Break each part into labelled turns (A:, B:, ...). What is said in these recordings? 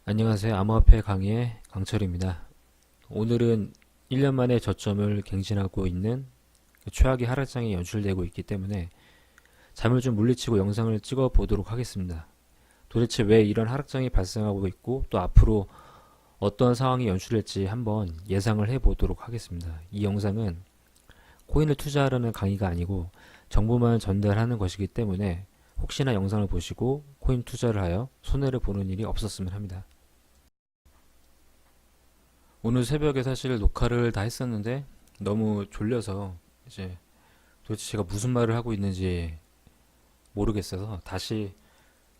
A: 안녕하세요. 암호화폐 강의의 강철입니다. 오늘은 1년 만에 저점을 갱신하고 있는 최악의 하락장이 연출되고 있기 때문에 잠을 좀 물리치고 영상을 찍어 보도록 하겠습니다. 도대체 왜 이런 하락장이 발생하고 있고 또 앞으로 어떤 상황이 연출될지 한번 예상을 해 보도록 하겠습니다. 이 영상은 코인을 투자하려는 강의가 아니고 정보만 전달하는 것이기 때문에 혹시나 영상을 보시고 코인 투자를 하여 손해를 보는 일이 없었으면 합니다. 오늘 새벽에 사실 녹화를 다 했었는데 너무 졸려서 이제 도대체 제가 무슨 말을 하고 있는지 모르겠어서 다시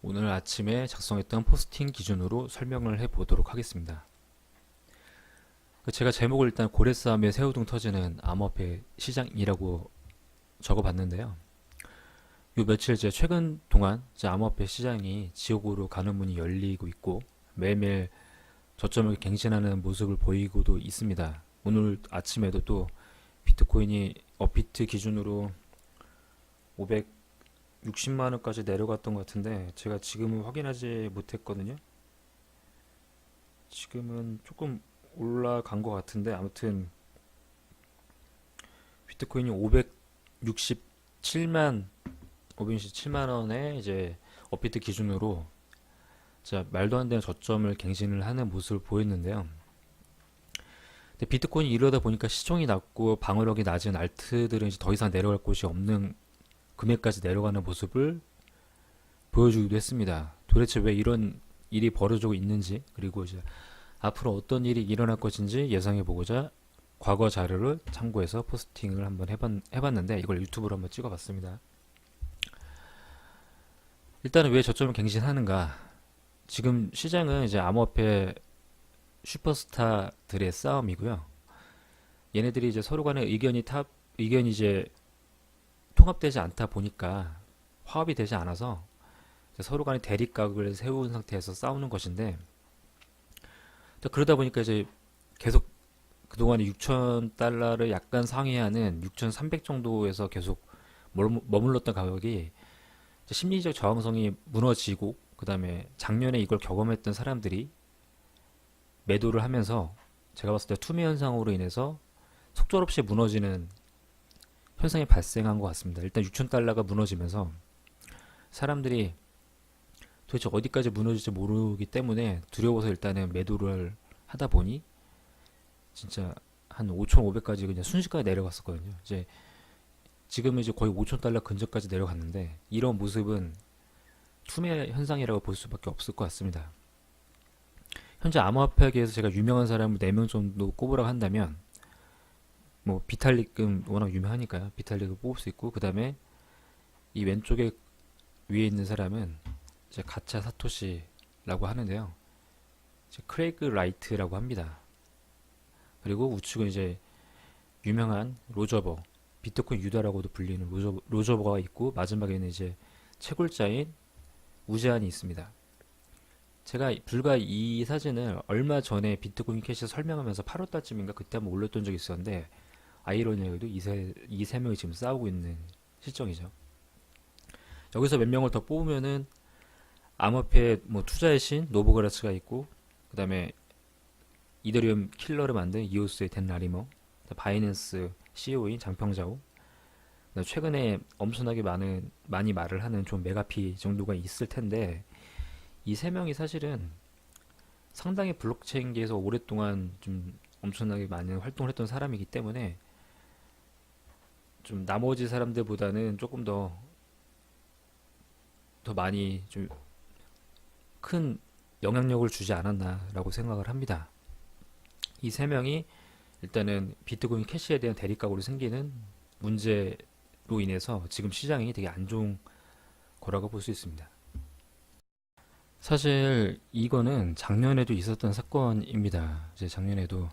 A: 오늘 아침에 작성했던 포스팅 기준으로 설명을 해보도록 하겠습니다. 제가 제목을 일단 고래싸움에 새우등 터지는 암호화폐 시장이라고 적어봤는데요. 요 며칠 최근 동안 암호화폐 시장이 지옥으로 가는 문이 열리고 있고 매일매일 저점을 갱신하는 모습을 보이고도 있습니다. 오늘 아침에도 또 비트코인이 업비트 기준으로 560만 원까지 내려갔던 것 같은데 제가 지금은 확인하지 못했거든요. 지금은 조금 올라간 것 같은데 아무튼 비트코인이 567만 원에 이제 업비트 기준으로 진짜 말도 안 되는 저점을 갱신을 하는 모습을 보였는데요. 근데 비트코인이 이러다 보니까 시총이 낮고 방어력이 낮은 알트들은 이제 더 이상 내려갈 곳이 없는 금액까지 내려가는 모습을 보여주기도 했습니다. 도대체 왜 이런 일이 벌어지고 있는지 그리고 이제 앞으로 어떤 일이 일어날 것인지 예상해 보고자 과거 자료를 참고해서 포스팅을 한번 해봤는데 이걸 유튜브로 한번 찍어봤습니다. 일단은 왜 저점을 갱신하는가? 지금 시장은 이제 암호화폐 슈퍼스타들의 싸움이고요. 얘네들이 이제 서로 간의 의견이 이제 통합되지 않다 보니까 화합이 되지 않아서 서로 간의 대립각을 세운 상태에서 싸우는 것인데 그러다 보니까 이제 계속 그동안에 6,000달러를 약간 상회하는 6,300 정도에서 계속 머물렀던 가격이 심리적 저항성이 무너지고 그 다음에 작년에 이걸 경험했던 사람들이 매도를 하면서 제가 봤을 때 투매 현상으로 인해서 속절없이 무너지는 현상이 발생한 것 같습니다. 일단 6,000달러가 무너지면서 사람들이 도대체 어디까지 무너질지 모르기 때문에 두려워서 일단은 매도를 하다 보니 진짜 한 5,500까지 그냥 순식간에 내려갔었거든요. 이제 지금은 이제 거의 5,000달러 근처까지 내려갔는데 이런 모습은 투매 현상이라고 볼 수밖에 없을 것 같습니다. 현재 암호화폐계에서 제가 유명한 사람을 4명 정도 꼽으라고 한다면 뭐 비탈릭은 워낙 유명하니까요. 비탈릭을 뽑을 수 있고 그 다음에 이 왼쪽에 위에 있는 사람은 이제 가차 사토시라고 하는데요. 이제 크레이그 라이트라고 합니다. 그리고 우측은 이제 유명한 로저버, 비트코인 유다라고도 불리는 로저버가 있고 마지막에는 이제 채굴자인 우재한이 있습니다. 제가 불과 이 사진을 얼마 전에 비트코인 캐시 설명하면서 8월달쯤인가 그때 한번 올렸던 적이 있었는데 아이러니하게도 이 세 명이 지금 싸우고 있는 실정이죠. 여기서 몇 명을 더 뽑으면은 암호화폐 뭐 투자의 신 노보그라스가 있고 그 다음에 이더리움 킬러를 만든 이오스의 댄 라리머, 바이낸스 CEO인 장평자오, 최근에 엄청나게 많이 말을 하는 존 메가피 정도가 있을 텐데 이 세 명이 사실은 상당히 블록체인계에서 오랫동안 좀 엄청나게 많은 활동을 했던 사람이기 때문에 좀 나머지 사람들보다는 조금 더 많이 좀 큰 영향력을 주지 않았나라고 생각을 합니다. 이 세 명이 일단은 비트코인 캐시에 대한 대립각으로 생기는 문제로 인해서 지금 시장이 되게 안 좋은 거라고 볼 수 있습니다. 사실 이거는 작년에도 있었던 사건입니다. 이제 작년에도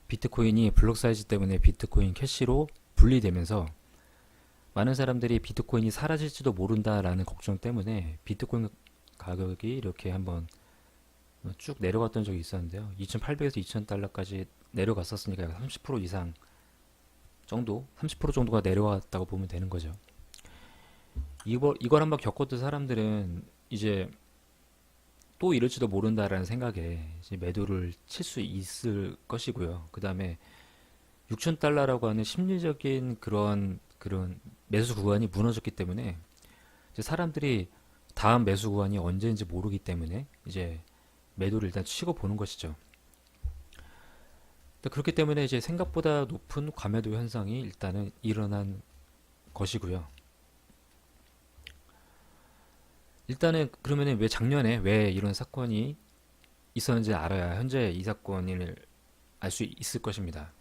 A: 비트코인이 블록 사이즈 때문에 비트코인 캐시로 분리되면서 많은 사람들이 비트코인이 사라질지도 모른다라는 걱정 때문에 비트코인 가격이 이렇게 한번 쭉 내려갔던 적이 있었는데요. 2,800에서 2,000달러까지 내려갔었으니까 약 30% 이상 정도, 30% 정도가 내려갔다고 보면 되는 거죠. 이걸 한번 겪었던 사람들은 이제 또 이럴지도 모른다라는 생각에 이제 매도를 칠 수 있을 것이고요. 그 다음에 6,000달러라고 하는 심리적인 그런 매수 구간이 무너졌기 때문에 이제 사람들이 다음 매수 구간이 언제인지 모르기 때문에 이제 매도를 일단 치고 보는 것이죠. 그렇기 때문에 이제 생각보다 높은 과매도 현상이 일단은 일어난 것이고요. 일단은 그러면은 왜 작년에 왜 이런 사건이 있었는지 알아야 현재 이 사건을 알 수 있을 것입니다.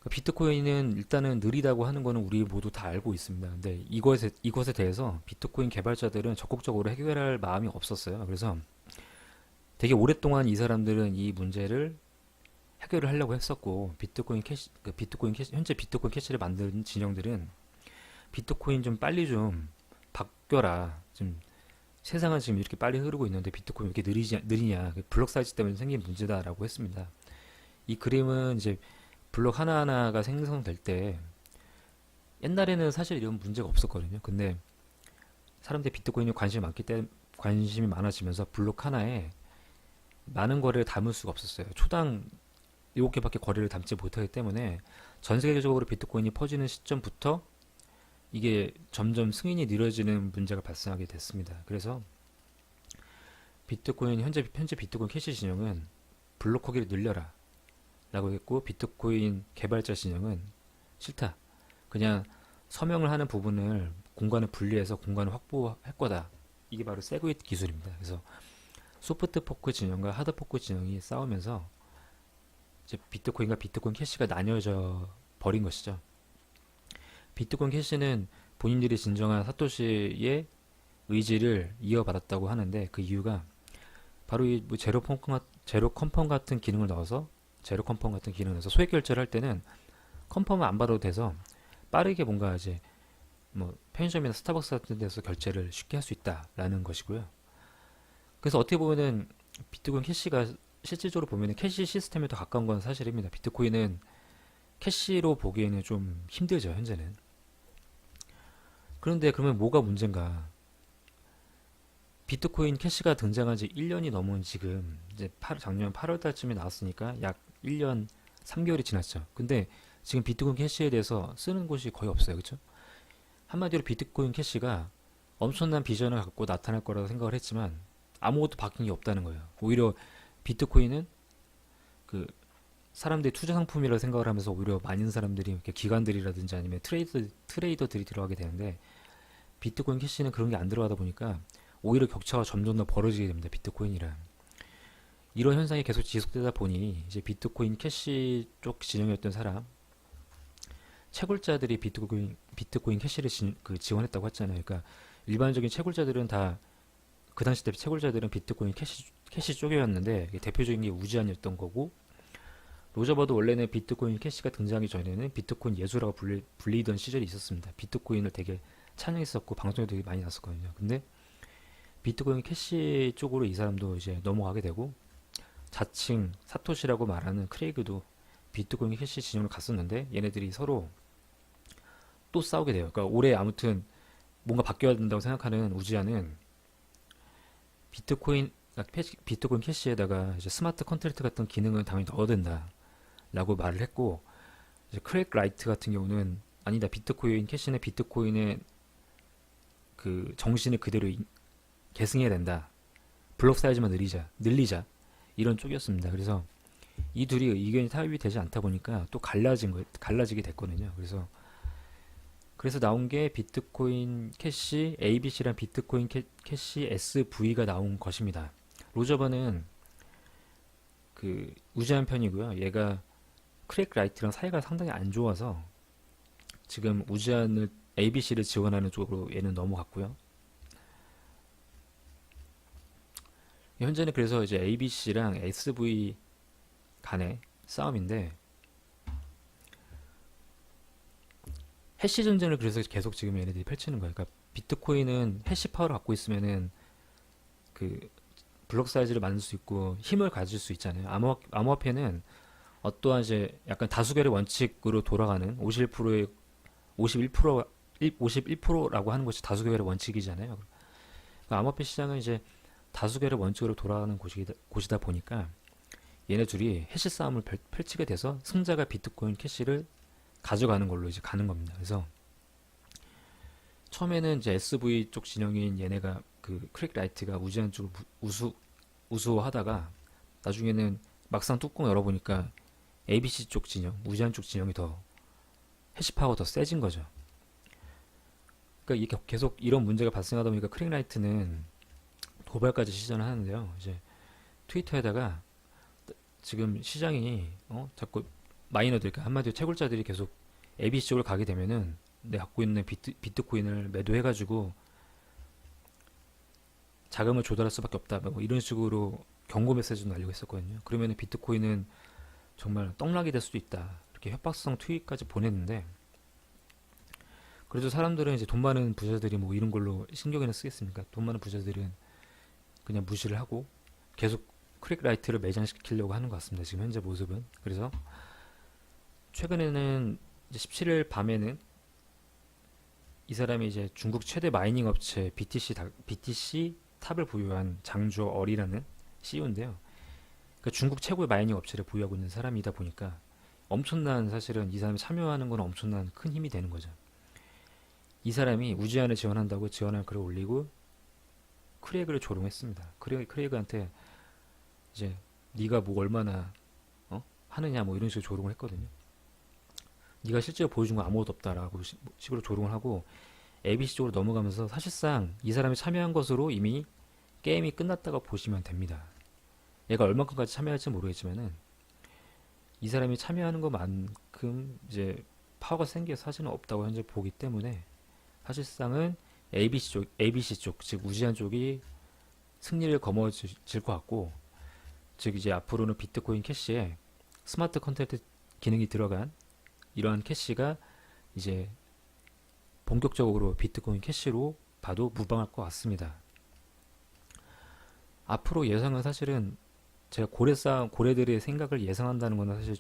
A: 비트코인은 일단은 느리다고 하는 거는 우리 모두 다 알고 있습니다. 근데 이것에 대해서 비트코인 개발자들은 적극적으로 해결할 마음이 없었어요. 그래서 되게 오랫동안 이 사람들은 이 문제를 해결을 하려고 했었고, 현재 비트코인 캐시를 만든 진영들은 비트코인 좀 빨리 좀 바뀌어라. 좀 세상은 지금 이렇게 빨리 흐르고 있는데 비트코인 왜 이렇게 느리냐. 블록 사이즈 때문에 생긴 문제다라고 했습니다. 이 그림은 이제 블록 하나하나가 생성될 때 옛날에는 사실 이런 문제가 없었거든요. 근데 사람들이 비트코인에 관심이 많아지면서 블록 하나에 많은 거래를 담을 수가 없었어요. 초당 7개밖에 거래를 담지 못하기 때문에 전 세계적으로 비트코인이 퍼지는 시점부터 이게 점점 승인이 느려지는 문제가 발생하게 됐습니다. 그래서 현재 비트코인 캐시 진영은 블록 크기를 늘려라 라고 했고, 비트코인 개발자 진영은 싫다. 그냥 서명을 하는 부분을 공간을 분리해서 공간을 확보할 거다. 이게 바로 세그윗 기술입니다. 그래서 소프트 포크 진영과 하드 포크 진영이 싸우면서 이제 비트코인과 비트코인 캐시가 나뉘어져 버린 것이죠. 비트코인 캐시는 본인들이 진정한 사토시의 의지를 이어받았다고 하는데, 그 이유가 바로 이 뭐 제로 컴펌 같은 기능을 넣어서 소액 결제를 할 때는 컴펌을 안 받아도 돼서 빠르게 뭔가 이제 뭐 편의점이나 스타벅스 같은 데서 결제를 쉽게 할 수 있다라는 것이고요. 그래서 어떻게 보면은 비트코인 캐시가 실질적으로 보면은 캐시 시스템에 더 가까운 건 사실입니다. 비트코인은 캐시로 보기에는 좀 힘들죠, 현재는. 그런데 그러면 뭐가 문제인가? 비트코인 캐시가 등장한 지 1년이 넘은 지금 이제 작년 8월 달쯤에 나왔으니까 약 1년 3개월이 지났죠. 근데 지금 비트코인 캐시에 대해서 쓰는 곳이 거의 없어요. 그렇죠? 한마디로 비트코인 캐시가 엄청난 비전을 갖고 나타날 거라고 생각을 했지만 아무것도 바뀐 게 없다는 거예요. 오히려 비트코인은 그 사람들이 투자 상품이라고 생각을 하면서 오히려 많은 사람들이 이렇게 기관들이라든지 아니면 트레이더들이 들어가게 되는데, 비트코인 캐시는 그런 게 안 들어가다 보니까 오히려 격차가 점점 더 벌어지게 됩니다. 비트코인이랑. 이런 현상이 계속 지속되다 보니 이제 비트코인 캐시 쪽 진영이었던 사람, 채굴자들이 비트코인 캐시를 지원했다고 했잖아요. 그러니까 일반적인 채굴자들은 다 그 당시 때 채굴자들은 비트코인 캐시 쪽이었는데 대표적인 게 우지안이었던 거고, 로저버도 원래는 비트코인 캐시가 등장하기 전에는 비트코인 예수라고 불리던 시절이 있었습니다. 비트코인을 되게 찬양했었고 방송에 되게 많이 났었거든요. 근데 비트코인 캐시 쪽으로 이 사람도 이제 넘어가게 되고, 자칭 사토시라고 말하는 크레이그도 비트코인 캐시 진영을 갔었는데 비트코인이 서로 또 싸우게 돼요. 그러니까 올해 아무튼 뭔가 바뀌어야 된다고 생각하는 우지아는 비트코인 캐시에다가 이제 스마트 컨트랙트 같은 기능은 당연히 넣어야 된다라고 말을 했고, 이제 크레이크 라이트 같은 경우는 아니다, 비트코인 캐시는 비트코인의 그 정신을 그대로 계승해야 된다. 블록 사이즈만 늘리자. 이런 쪽이었습니다. 그래서 이 둘이 의견이 타협이 되지 않다 보니까 또 갈라지게 됐거든요. 그래서 나온 게 비트코인 캐시 ABC랑 비트코인 캐시 SV가 나온 것입니다. 로저버는 그 우지한 편이고요. 얘가 크레이크 라이트랑 사이가 상당히 안 좋아서 지금 우지한을 ABC를 지원하는 쪽으로 얘는 넘어갔고요. 현재는 그래서 이제 ABC랑 SV 간의 싸움인데, 해시 전쟁을 그래서 계속 지금 얘네들이 펼치는 거예요. 그러니까 비트코인은 해시 파워를 갖고 있으면은 그 블록 사이즈를 만들 수 있고 힘을 가질 수 있잖아요. 암호화폐는 어떠한 이제 약간 다수결의 원칙으로 돌아가는 51%라고 하는 것이 다수결의 원칙이잖아요. 암호화폐 시장은 이제 다수결의 원칙으로 돌아가는 곳이다 보니까 얘네 둘이 해시 싸움을 펼치게 돼서 승자가 비트코인 캐시를 가져가는 걸로 이제 가는 겁니다. 그래서 처음에는 이제 SV 쪽 진영인 얘네가 그 크릭라이트가 우지한 쪽을 우수하다가 나중에는 막상 뚜껑 열어보니까 ABC 쪽 진영, 우지한 쪽 진영이 더 해시 파워가 더 세진 거죠. 그러니까 이게 계속 이런 문제가 발생하다 보니까 크릭라이트는 도발까지 시전을 하는데요. 이제 트위터에다가 지금 시장이 자꾸 마이너들, 그러니까 한마디로 채굴자들이 계속 ABC 쪽으로 가게 되면은 내 갖고 있는 비트코인을 매도해가지고 자금을 조달할 수밖에 없다. 뭐 이런 식으로 경고 메시지도 날리고 했었거든요. 그러면은 비트코인은 정말 떡락이 될 수도 있다. 이렇게 협박성 트윗까지 보냈는데 그래도 사람들은 이제 돈 많은 부자들이 뭐 이런 걸로 신경이나 쓰겠습니까? 돈 많은 부자들은 그냥 무시를 하고 계속 크릭라이트를 매장시키려고 하는 것 같습니다. 지금 현재 모습은. 그래서 최근에는 이제 17일 밤에는 이 사람이 이제 중국 최대 마이닝 업체 BTC 탑을 보유한 장주어 어리라는 CEO인데요. 그러니까 중국 최고의 마이닝 업체를 보유하고 있는 사람이다 보니까 엄청난, 사실은 이 사람이 참여하는 건 엄청난 큰 힘이 되는 거죠. 이 사람이 우지안을 지원한다고 지원할 글을 올리고 크레이그를 조롱했습니다. 크레이그한테 이제 네가 뭐 얼마나 하느냐 뭐 이런 식으로 조롱을 했거든요. 네가 실제로 보여준 건 아무것도 없다라고 식으로 조롱을 하고 ABC 쪽으로 넘어가면서 사실상 이 사람이 참여한 것으로 이미 게임이 끝났다고 보시면 됩니다. 얘가 얼마큼까지 참여할지 모르겠지만은 이 사람이 참여하는 것만큼 이제 파워가 센 게 사실은 없다고 현재 보기 때문에 사실상은 ABC 쪽, 즉 우지한 쪽이 승리를 거머쥘 것 같고, 즉 이제 앞으로는 비트코인 캐시에 스마트 컨트랙트 기능이 들어간 이러한 캐시가 이제 본격적으로 비트코인 캐시로 봐도 무방할 것 같습니다. 앞으로 예상은 사실은 제가 고래들의 생각을 예상한다는 것은 사실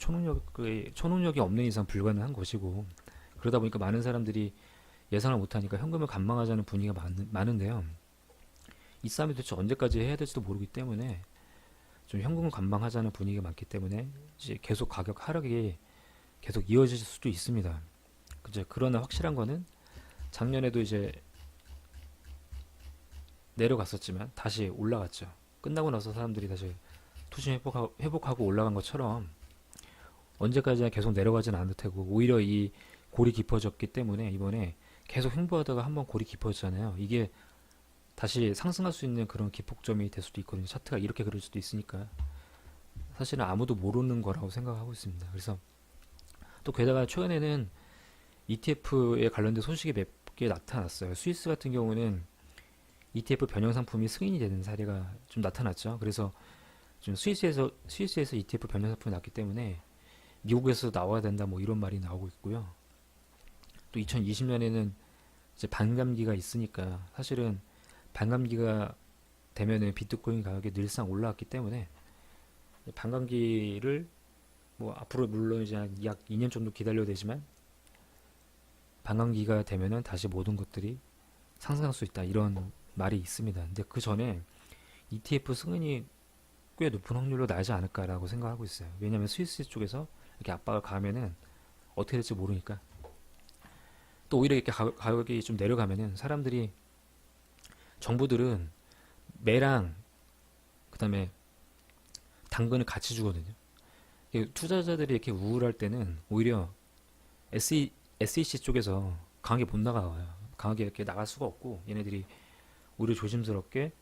A: 초능력이 없는 이상 불가능한 것이고, 그러다 보니까 많은 사람들이 예상을 못하니까 현금을 관망하자는 분위기가 많은데요. 이 싸움이 도대체 언제까지 해야 될지도 모르기 때문에 좀 현금을 관망하자는 분위기가 많기 때문에 이제 계속 가격 하락이 계속 이어질 수도 있습니다. 그러나 확실한 거는 작년에도 이제 내려갔었지만 다시 올라갔죠. 끝나고 나서 사람들이 다시 투심 회복하고 올라간 것처럼 언제까지나 계속 내려가진 않을 테고, 오히려 이 골이 깊어졌기 때문에 이번에 계속 횡보하다가 한번 골이 깊어졌잖아요. 이게 다시 상승할 수 있는 그런 기폭점이 될 수도 있거든요. 차트가 이렇게 그럴 수도 있으니까 사실은 아무도 모르는 거라고 생각하고 있습니다. 그래서 또 게다가 최근에는 ETF에 관련된 소식이 몇 개 나타났어요. 스위스 같은 경우는 ETF 변형 상품이 승인이 되는 사례가 좀 나타났죠. 그래서 좀 스위스에서 ETF 변형 상품이 났기 때문에 미국에서 나와야 된다 뭐 이런 말이 나오고 있고요. 또 2020년에는 이제 반감기가 있으니까 사실은 반감기가 되면은 비트코인 가격이 늘상 올라왔기 때문에 반감기를 뭐 앞으로 물론 이제 약 2년 정도 기다려야 되지만 반감기가 되면은 다시 모든 것들이 상승할 수 있다 이런 말이 있습니다. 근데 그 전에 ETF 승인이 꽤 높은 확률로 나지 않을까라고 생각하고 있어요. 왜냐하면 스위스 쪽에서 이렇게 압박을 가하면은 어떻게 될지 모르니까. 또 오히려 이렇게 가격이 좀 내려가면은 사람들이, 정부들은 매랑 그다음에 당근을 같이 주거든요. 투자자들이 이렇게 우울할 때는 오히려 SEC 쪽에서 강하게 못 나가요. 강하게 이렇게 나갈 수가 없고 얘네들이 오히려 조심스럽게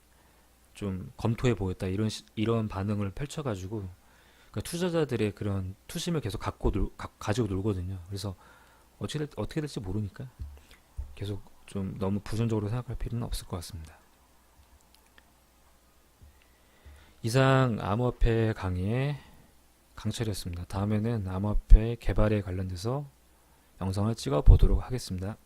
A: 좀 검토해 보였다 이런 반응을 펼쳐가지고, 그러니까 투자자들의 그런 투심을 계속 가지고 놀거든요. 그래서 어떻게 될지 모르니까 계속 좀 너무 부정적으로 생각할 필요는 없을 것 같습니다. 이상 암호화폐 강의의 강철이었습니다. 다음에는 암호화폐 개발에 관련돼서 영상을 찍어 보도록 하겠습니다.